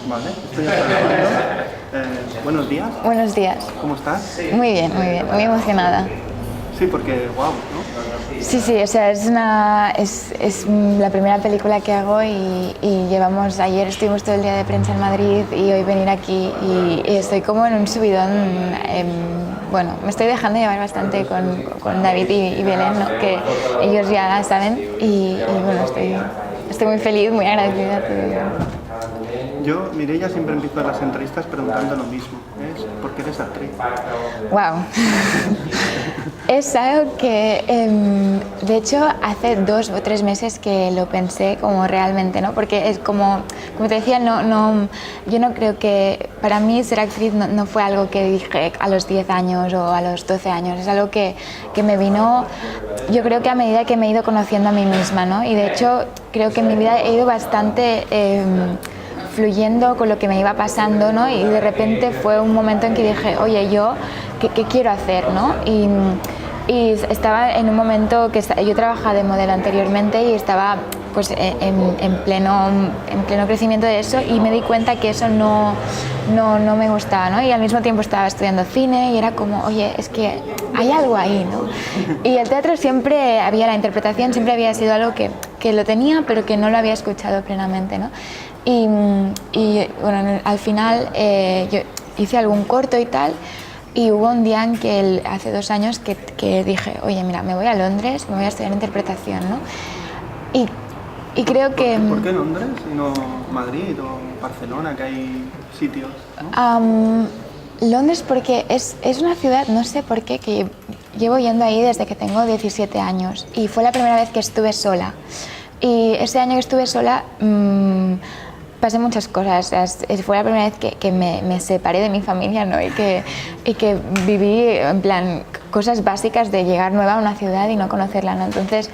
Vale, esto ya está grabando. Buenos días. Buenos días. ¿Cómo estás? Muy bien, muy emocionada. Sí, porque wow, ¿no? Sí, o sea, es la primera película que hago y ayer estuvimos todo el día de prensa en Madrid y hoy venir aquí y estoy como en un subidón. Bueno, me estoy dejando llevar bastante con David y Belén, ¿no? Que ellos ya saben y bueno, estoy muy feliz, muy agradecida. Yo, Mireia, siempre empiezo las entrevistas preguntando lo mismo, es ¿por qué eres actriz? Wow. Es algo que, de hecho, hace 2 o 3 meses que lo pensé como realmente, ¿no? Porque es como te decía, yo no creo que para mí ser actriz no fue algo que dije a los 10 años o a los 12 años, es algo que me vino, yo creo que a medida que me he ido conociendo a mí misma, ¿no? Y de hecho, creo que en mi vida he ido bastante fluyendo con lo que me iba pasando, ¿no? Y de repente fue un momento en que dije, oye, ¿qué quiero hacer, ¿no? Y estaba en un momento que yo trabajaba de modelo anteriormente y estaba pues en pleno crecimiento de eso y me di cuenta que eso no me gustaba, ¿no? Y al mismo tiempo estaba estudiando cine y era como, oye, es que hay algo ahí, ¿no? Y el teatro siempre había, la interpretación siempre había sido algo que lo tenía pero que no lo había escuchado plenamente, ¿no? Y bueno, al final yo hice algún corto y tal. Y hubo un día en que hace 2 años que dije, oye, mira, me voy a Londres, me voy a estudiar interpretación, ¿no? Y creo que... ¿Por qué Londres y no Madrid o Barcelona, que hay sitios, ¿no? Londres porque es una ciudad, no sé por qué, que llevo yendo ahí desde que tengo 17 años y fue la primera vez que estuve sola. Y ese año que estuve sola... pasé muchas cosas, fue la primera vez que me separé de mi familia, ¿no? y que viví en plan cosas básicas de llegar nueva a una ciudad y no conocerla, ¿no? Entonces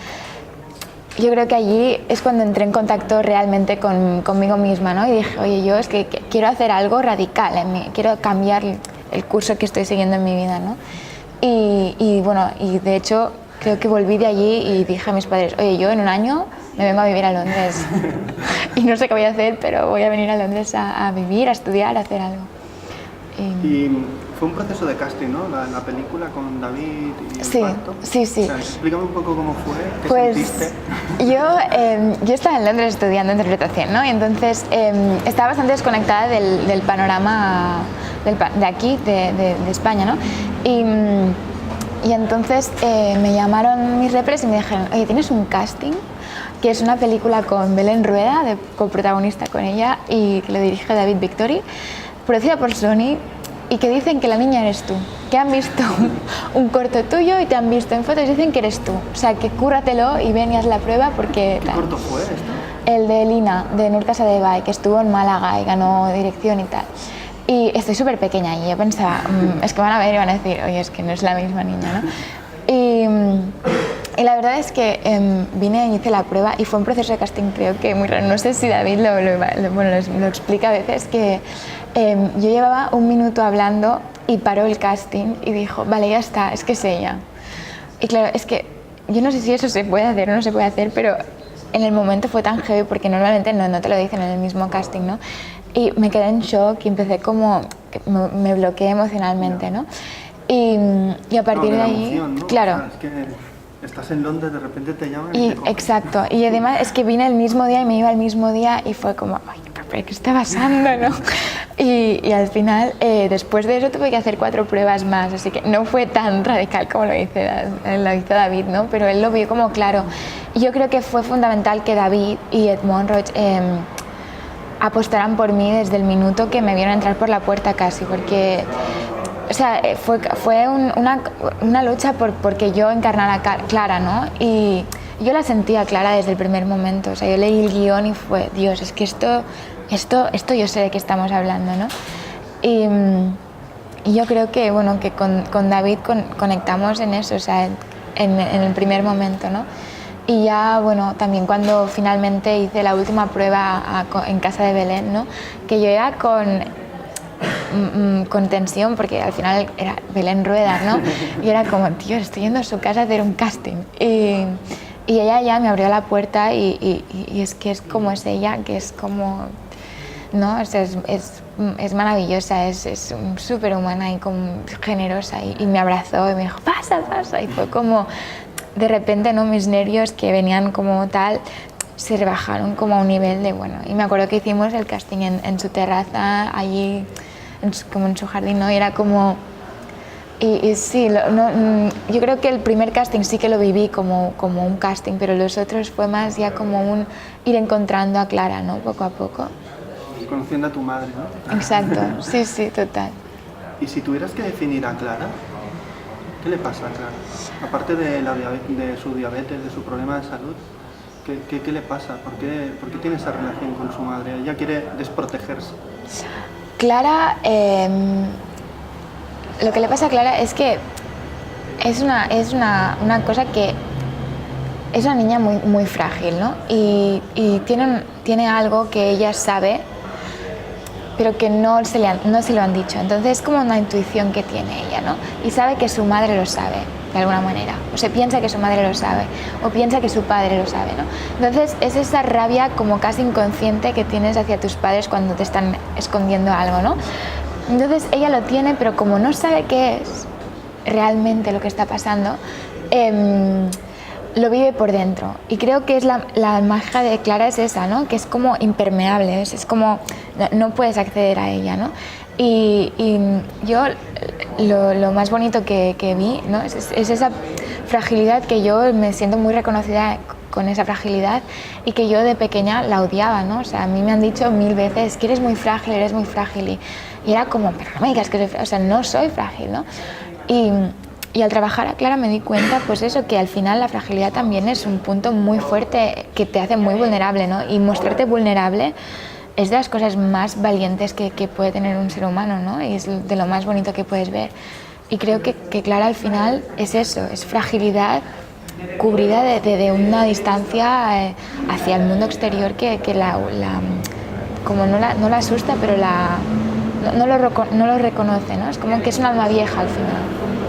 yo creo que allí es cuando entré en contacto realmente conmigo misma, ¿no? Y dije, oye, yo es que quiero hacer algo radical en mí, quiero cambiar el curso que estoy siguiendo en mi vida, ¿no? Y bueno, y de hecho creo que volví de allí y dije a mis padres, oye, yo en un año me vengo a vivir a Londres y no sé qué voy a hacer, pero voy a venir a Londres a vivir, a estudiar, a hacer algo. Y fue un proceso de casting, ¿no? La película con David y el parto. Sí. O sea, explícame un poco cómo fue, qué pues, sentiste. Yo estaba en Londres estudiando interpretación, ¿no? Y entonces estaba bastante desconectada del panorama de aquí, de España, ¿no? Y entonces me llamaron mis repres y me dijeron, oye, ¿tienes un casting? Que es una película con Belén Rueda, de coprotagonista con ella, y que lo dirige David Victory, producida por Sony, y que dicen que la niña eres tú, que han visto un corto tuyo y te han visto en fotos y dicen que eres tú. O sea, que cúrratelo y ven y haz la prueba porque... ¿Qué corto fue esto? El de Lina, de Nur Casadevall, que estuvo en Málaga y ganó dirección y tal. Y estoy súper pequeña y yo pensaba, es que van a ver y van a decir, oye, es que no es la misma niña, ¿no? Y la verdad es que vine y hice la prueba y fue un proceso de casting creo que muy raro. No sé si David lo explica a veces, que yo llevaba 1 minuto hablando y paró el casting y dijo, vale, ya está, es que es ella. Y claro, es que yo no sé si eso se puede hacer o no se puede hacer, pero en el momento fue tan heavy porque normalmente no te lo dicen en el mismo casting, ¿no? Y me quedé en shock y empecé como, me bloqueé emocionalmente, ¿no? Y a partir de ahí, emoción, ¿no? claro. O sea, es que estás en Londres, de repente te llaman y te cogen. exacto, y además es que vine el mismo día y me iba el mismo día y fue como, ay, pero ¿qué está pasando, no? Y al final, después de eso tuve que hacer 4 pruebas más, así que no fue tan radical como lo hizo David, ¿no? Pero él lo vio como claro. Y yo creo que fue fundamental que David y Edmond Roig apostaran por mí desde el minuto que me vieron entrar por la puerta casi, porque... O sea, fue una lucha porque yo encarnara a Clara, ¿no? Y yo la sentía Clara desde el primer momento. O sea, yo leí el guión y fue, Dios, es que esto yo sé de qué estamos hablando, ¿no? Y yo creo que, bueno, que con David conectamos en eso, o sea, en el primer momento, ¿no? Y ya, bueno, también cuando finalmente hice la última prueba en casa de Belén, ¿no? Que yo era con tensión porque al final era Belén Rueda, ¿no? Y era como, tío, estoy yendo a su casa a hacer un casting. Y ella ya me abrió la puerta y es que es como es ella, que es como ¿no? O sea, es maravillosa, es súper humana y como generosa y me abrazó y me dijo, pasa, pasa, y fue como, de repente, ¿no? Mis nervios que venían como tal se rebajaron como a un nivel de, bueno, y me acuerdo que hicimos el casting en su terraza, allí, como en su jardín, ¿no? Y era como... Y sí, yo creo que el primer casting sí que lo viví como un casting, pero los otros fue más ya como un ir encontrando a Clara, ¿no? Poco a poco. Conociendo a tu madre, ¿no? Exacto, sí, sí, total. Y si tuvieras que definir a Clara, ¿qué le pasa a Clara? Aparte de su diabetes, de su problema de salud, ¿qué le pasa? ¿Por qué tiene esa relación con su madre? Ella quiere desprotegerse. Clara... Lo que le pasa a Clara es que es una cosa que es una niña muy, muy frágil, ¿no? Y tiene algo que ella sabe, pero que no se lo han dicho. Entonces es como una intuición que tiene ella, ¿no? Y sabe que su madre lo sabe, de alguna manera. O se piensa que su madre lo sabe, o piensa que su padre lo sabe, ¿no? Entonces es esa rabia como casi inconsciente que tienes hacia tus padres cuando te están escondiendo algo, ¿no? Entonces ella lo tiene, pero como no sabe qué es realmente lo que está pasando, lo vive por dentro. Y creo que es la magia de Clara es esa, ¿no? Que es como impermeable, es como no puedes acceder a ella, ¿no? Y yo lo más bonito que vi, ¿no? es esa fragilidad que yo me siento muy reconocida con esa fragilidad y que yo de pequeña la odiaba, ¿no? O sea, a mí me han dicho 1000 veces que eres muy frágil, y era como, pero no me digas que soy frágil, o sea, no soy frágil, ¿no? Y al trabajar a Clara me di cuenta, pues eso, que al final la fragilidad también es un punto muy fuerte que te hace muy vulnerable, ¿no? Y mostrarte vulnerable es de las cosas más valientes que puede tener un ser humano, ¿no? Y es de lo más bonito que puedes ver. Y creo que Clara al final es eso, es fragilidad cubrida de una distancia hacia el mundo exterior que como no la asusta, pero no lo reconoce, ¿no? Es como que es un alma vieja al final.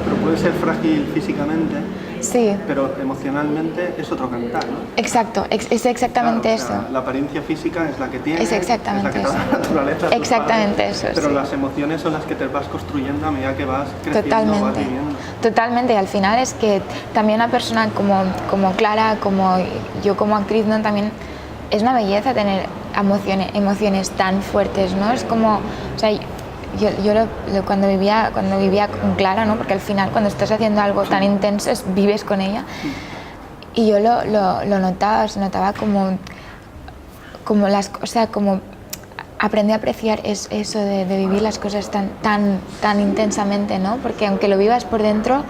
Pero puede ser frágil físicamente, sí, pero emocionalmente es otro cantar, ¿no? Exacto, es exactamente claro, o sea, eso. La apariencia física es la que tiene, Es exactamente es la que eso. da la naturaleza. Exactamente eso, pero sí. las emociones son las que te vas construyendo a medida que vas creciendo, vas viviendo. Totalmente, y al final es que también una persona como Clara, como yo como actriz, ¿no? También es una belleza tener emociones tan fuertes, ¿no? Es como, o sea, yo cuando vivía con Clara, ¿no? Porque al final cuando estás haciendo algo tan intenso vives con ella, y yo lo notaba, se notaba como aprendí a apreciar eso de vivir las cosas tan intensamente, ¿no? Porque aunque lo vivas por dentro,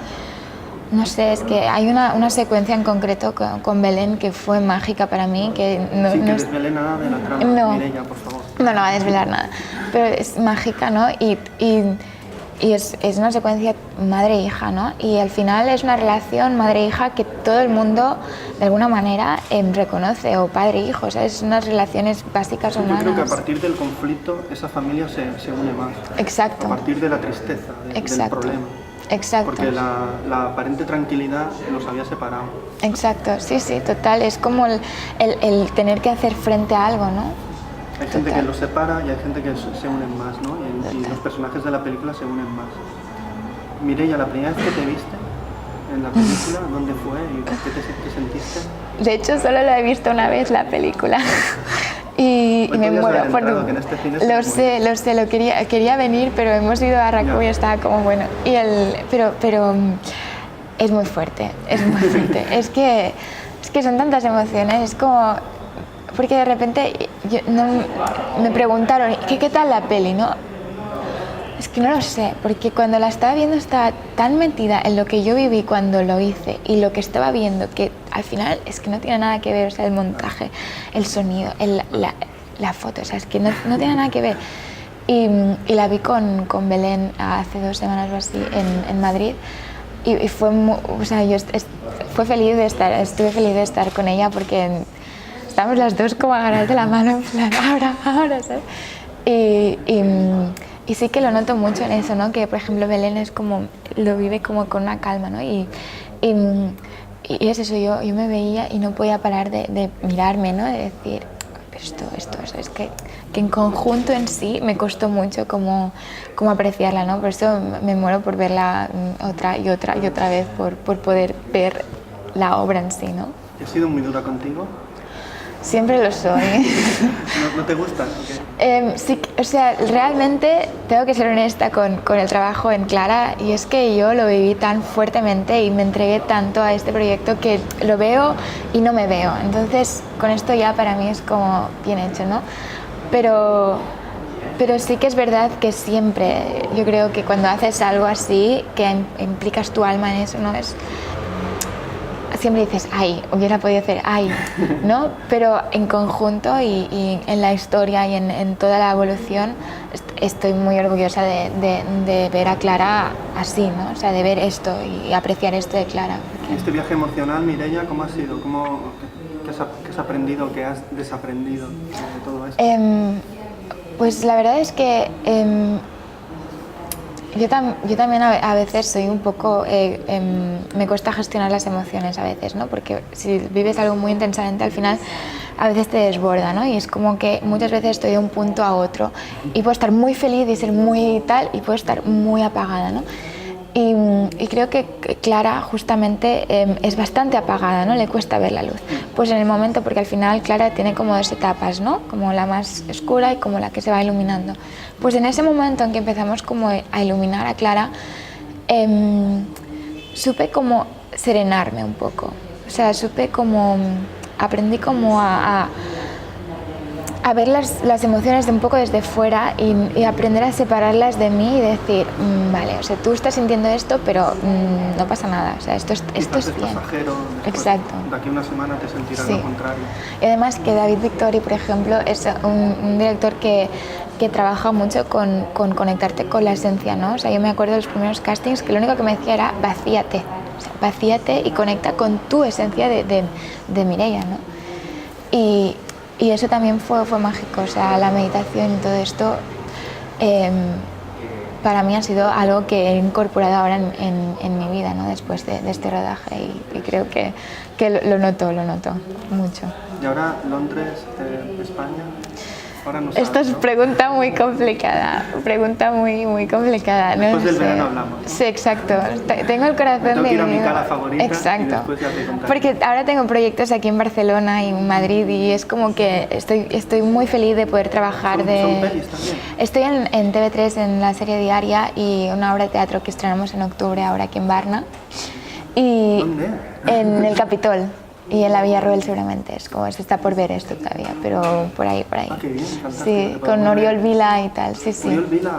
no sé, es que hay una secuencia en concreto con Belén que fue mágica para mí. Sin que desvele nada de la trama, no, Mireia, por favor. No va a desvelar nada, pero es mágica, ¿no? Y es una secuencia madre-hija, ¿no? Y al final es una relación madre-hija que todo el mundo, de alguna manera, reconoce, o padre-hijo, ¿sabes? Es unas relaciones básicas humanas. Yo creo que a partir del conflicto esa familia se une más. Exacto. A partir de la tristeza, del problema. Exacto. Porque la aparente tranquilidad los había separado. Exacto, sí, total. Es como el tener que hacer frente a algo, ¿no? Hay gente que los separa y hay gente que se unen más, ¿no? Y los personajes de la película se unen más. Mireia, la primera vez que te viste en la película, ¿dónde fue y qué te sentiste? De hecho, solo la he visto una vez la película. Y me muero por lo sé, quería venir, pero hemos ido a Raco y estaba como bueno. Pero es muy fuerte. es que son tantas emociones, es como porque de repente me preguntaron ¿qué tal la peli?, ¿no? Es que no lo sé, porque cuando la estaba viendo estaba tan metida en lo que yo viví cuando lo hice y lo que estaba viendo, que al final es que no tiene nada que ver, o sea, el montaje, el sonido, la foto, o sea, es que no tiene nada que ver. Y la vi con Belén hace 2 semanas o así en Madrid y fue o sea, yo estuve feliz de estar con ella porque estamos las dos como agarradas de la mano, en plan, ahora, ¿sabes? Y sí que lo noto mucho en eso, ¿no? Que, por ejemplo, Belén es como, lo vive como con una calma, ¿no? Y es eso, yo me veía y no podía parar de mirarme, ¿no? De decir, es que en conjunto en sí me costó mucho como apreciarla, ¿no? Por eso me muero por verla otra y otra y otra vez, por poder ver la obra en sí, ¿no? ¿Has sido muy dura contigo? Siempre lo soy. ¿No te gusta? Okay. Sí, o sea, realmente tengo que ser honesta con el trabajo en Clara, y es que yo lo viví tan fuertemente y me entregué tanto a este proyecto que lo veo y no me veo. Entonces, con esto ya para mí es como bien hecho, ¿no? Pero sí que es verdad que siempre, yo creo que cuando haces algo así, que implicas tu alma en eso, ¿no? Siempre dices, ay, hubiera podido hacer, ay, ¿no? Pero en conjunto y en la historia y en toda la evolución estoy muy orgullosa de ver a Clara así, ¿no? O sea, de ver esto y apreciar esto de Clara. ¿Y este viaje emocional, Mireia, cómo ha sido? ¿Qué has aprendido, qué has desaprendido de todo esto? Pues la verdad es que yo también a veces soy un poco, me cuesta gestionar las emociones a veces, ¿no? Porque si vives algo muy intensamente, al final a veces te desborda, ¿no? Y es como que muchas veces estoy de un punto a otro y puedo estar muy feliz y ser muy tal, y puedo estar muy apagada, ¿no? Y creo que Clara justamente es bastante apagada, ¿no? Le cuesta ver la luz. Pues en el momento, porque al final Clara tiene como dos etapas, ¿no? Como la más oscura y como la que se va iluminando. Pues en ese momento en que empezamos como a iluminar a Clara, supe como serenarme un poco. O sea, supe como, aprendí como a ver las emociones de un poco desde fuera y aprender a separarlas de mí y decir, vale, o sea, tú estás sintiendo esto, pero no pasa nada, o sea, esto es bien. Pasajero, exacto. De aquí a una semana te sentirás sí. lo contrario. Y además que David Victori, por ejemplo, es un director que trabaja mucho con conectarte con la esencia, ¿no? O sea, yo me acuerdo de los primeros castings que lo único que me decía era vacíate, o sea, vacíate y conecta con tu esencia de Mireia, ¿no? Y eso también fue mágico, o sea, la meditación y todo esto para mí ha sido algo que he incorporado ahora en mi vida, ¿no? Después de este rodaje, y creo que lo noto mucho. ¿Y ahora Londres, España? Ahora no sabes, Esta es ¿no? pregunta muy complicada, muy complicada. Después no del sé. verano hablamos. Sí, exacto. Tengo el corazón Tengo que ir a mi dividido. cala favorita. Exacto. Y después ya te contaré. Porque ahora tengo proyectos aquí en Barcelona y en Madrid, y es como que estoy muy feliz de poder trabajar. ¿Son pelis también? Estoy en TV3 en la serie diaria, y una obra de teatro que estrenamos en octubre ahora aquí en Varna. Y ¿Dónde? en el Capitol. Y en la Villarroel seguramente, es como se está por ver esto todavía, pero por ahí. Ah, qué bien, fantástico. Sí, con Oriol Vila y tal, sí. ¿Oriol Vila?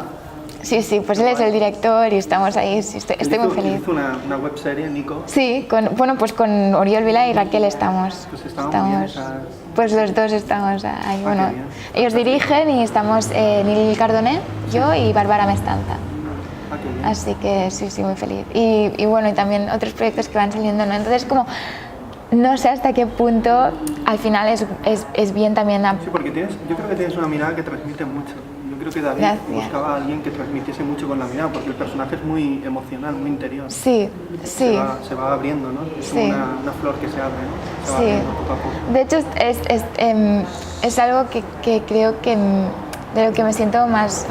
Sí, pues él es el director y estamos ahí, sí, estoy muy feliz. Hizo una web serie, Nico. Sí, pues con Oriol Vila y Raquel estamos. Pues estamos bien, pues los dos estamos ahí, bueno. Qué bien. Ellos dirigen y estamos Nil Cardoné, yo y Bárbara Mestanza. Qué bien. Así que sí, muy feliz. Y bueno, y también otros proyectos que van saliendo, ¿no? Entonces como no sé hasta qué punto al final es bien también. Sí, porque yo creo que tienes una mirada que transmite mucho. Yo creo que David buscaba a alguien que transmitiese mucho con la mirada, porque el personaje es muy emocional, muy interior. Sí. Se va abriendo, ¿no? Es como una flor que se abre, ¿no? Se va abriendo poco a poco. De hecho, es algo que creo que de lo que me siento más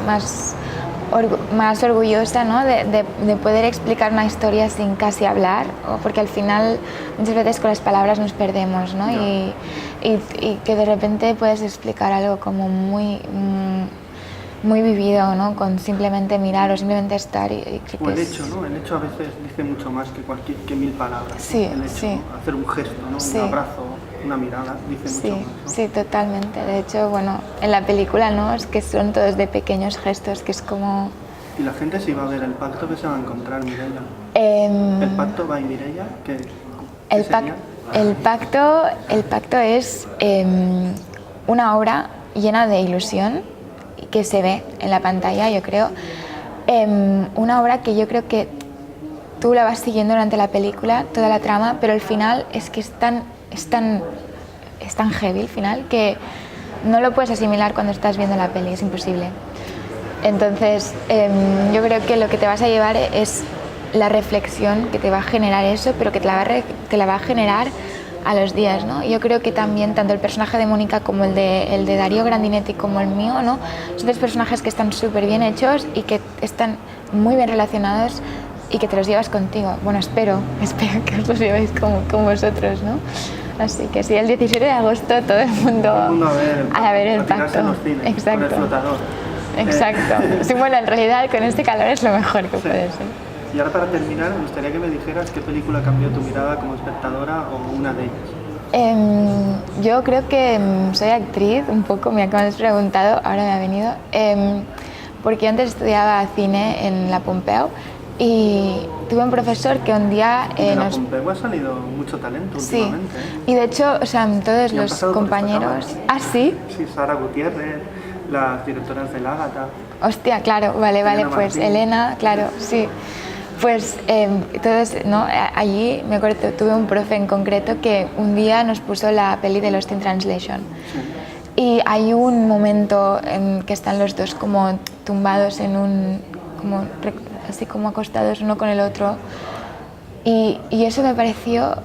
orgullosa, ¿no? de poder explicar una historia sin casi hablar, porque al final muchas veces con las palabras nos perdemos, ¿no? Y que de repente puedes explicar algo como muy vivido, ¿no? Con simplemente mirar o simplemente estar. O el hecho, ¿no? El hecho a veces dice mucho más que 1000 palabras. Sí, el hecho, ¿no? Hacer un gesto, ¿no? Un abrazo, una mirada, dice mucho más, ¿no? Sí, totalmente. De hecho, bueno, en la película, ¿no? Es que son todos de pequeños gestos, que es como... ¿Y la gente si va a ver el pacto que se va a encontrar, Mireia? ¿El pacto va y Mireia? ¿Qué sería? El pacto es una obra llena de ilusión que se ve en la pantalla, yo creo. Una obra que yo creo que tú la vas siguiendo durante la película, toda la trama, pero el final es que es tan heavy el final que no lo puedes asimilar cuando estás viendo la peli, es imposible. Entonces, yo creo que lo que te vas a llevar es la reflexión que te va a generar eso, pero que te la va a generar a los días, ¿no? Yo creo que también tanto el personaje de Mónica como el de Darío Grandinetti como el mío, ¿no? Son dos personajes que están súper bien hechos y que están muy bien relacionados y que te los llevas contigo. Bueno, espero que os los llevéis con vosotros, ¿no? Así que sí, el 17 de agosto todo el mundo a ver el pacto. En los cines, exacto. con el flotador. Exacto. Sí, bueno, en realidad con este calor es lo mejor que puede ser. Y ahora para terminar, me gustaría que me dijeras qué película cambió tu mirada como espectadora o una de ellas. Yo creo que soy actriz, un poco, me has preguntado, ahora me ha venido, porque yo antes estudiaba cine en la Pompeu y tuve un profesor que un día... En la Pompeu ha salido mucho talento últimamente. Sí, y de hecho, o sea, todos los compañeros... ¿Ah, sí? Sí, Sara Gutiérrez, las directoras del Ágata. Hostia, claro, vale, pues Martín. Elena, claro, sí. Pues entonces, ¿no? Allí me acuerdo, tuve un profe en concreto que un día nos puso la peli de Lost in Translation. Sí. Y hay un momento en que están los dos como tumbados en un... como, así como acostados uno con el otro. Y eso me pareció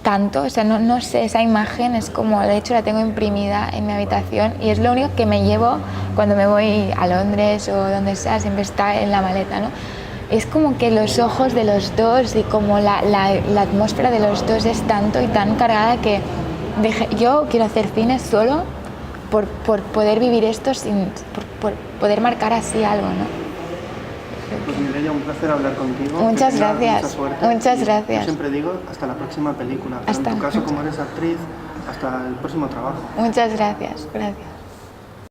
tanto, o sea, no sé, esa imagen es como, de hecho la tengo imprimida en mi habitación y es lo único que me llevo cuando me voy a Londres o donde sea, siempre está en la maleta, ¿no? Es como que los ojos de los dos y como la atmósfera de los dos es tanto y tan cargada que yo quiero hacer cine solo por poder vivir esto, por poder marcar así algo, ¿no? Pues Mireia, un placer hablar contigo. Muchas gracias. Mucha suerte. Muchas gracias. Yo siempre digo hasta la próxima película, pero en tu caso como eres actriz, hasta el próximo trabajo. Muchas gracias.